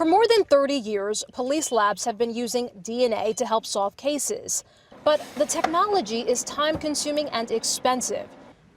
For more than 30 years, police labs have been using DNA to help solve cases. But the technology is time-consuming and expensive.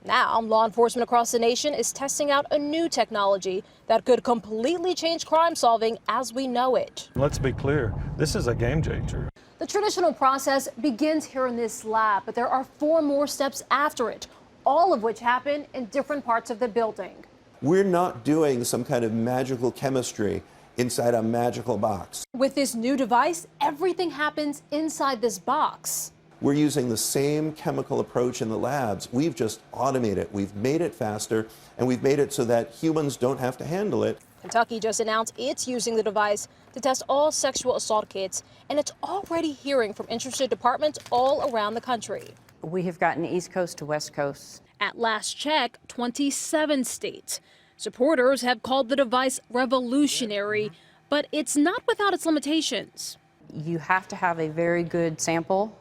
Now, law enforcement across the nation is testing out a new technology that could completely change crime solving as we know it. Let's be clear, this is a game changer. The traditional process begins here in this lab, but there are 4 more steps after it, all of which happen in different parts of the building. We're not doing some kind of magical chemistry inside a magical box. With this new device, everything happens inside this box. We're using the same chemical approach in the labs. We've just automated it. We've made it faster, and we've made it so that humans don't have to handle it. Kentucky just announced it's using the device to test all sexual assault kits, and it's already hearing from interested departments all around the country. We have gotten East Coast to West Coast. At last check, 27 states. Supporters have called the device revolutionary, but it's not without its limitations. You have to have a very good sample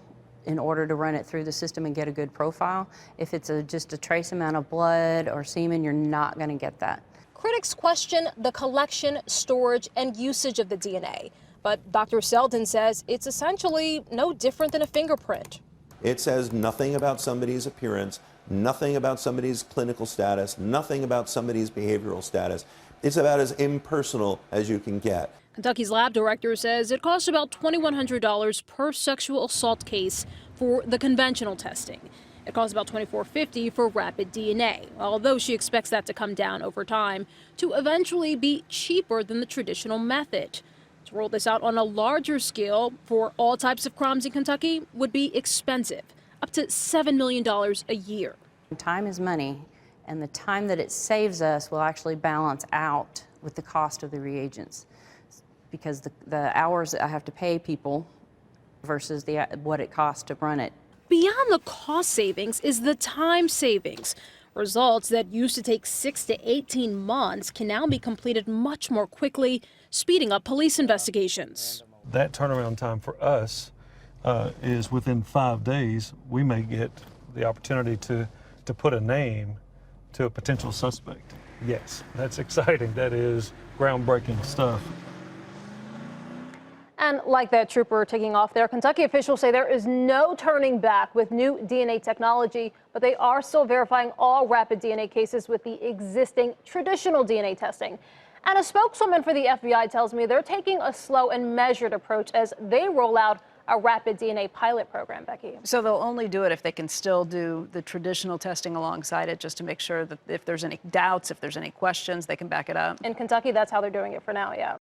in order to run it through the system and get a good profile. If it's just a trace amount of blood or semen, you're not going to get that. Critics question the collection, storage, and usage of the DNA. But Dr. Selden says it's essentially no different than a fingerprint. It says nothing about somebody's appearance, nothing about somebody's clinical status, nothing about somebody's behavioral status. It's about as impersonal as you can get. Kentucky's lab director says it costs about $2,100 per sexual assault case for the conventional testing. It costs about $2,450 for rapid DNA, although she expects that to come down over time to eventually be cheaper than the traditional method. To roll this out on a larger scale for all types of crimes in Kentucky would be expensive, up to $7 million a year. Time is money, and the time that it saves us will actually balance out with the cost of the reagents, because the hours that I have to pay people versus what it costs to run it. Beyond the cost savings is the time savings. Results that used to take 6 to 18 months can now be completed much more quickly, speeding up police investigations. That turnaround time for us is within 5 days. We may get the opportunity to put a name to a potential suspect. Yes, that's exciting. That is groundbreaking stuff. And like that trooper taking off there, Kentucky officials say there is no turning back with new DNA technology, but they are still verifying all rapid DNA cases with the existing traditional DNA testing. And a spokeswoman for the FBI tells me they're taking a slow and measured approach as they roll out a rapid DNA pilot program, Becky. So they'll only do it if they can still do the traditional testing alongside it, just to make sure that if there's any doubts, if there's any questions, they can back it up. In Kentucky, that's how they're doing it for now, yeah.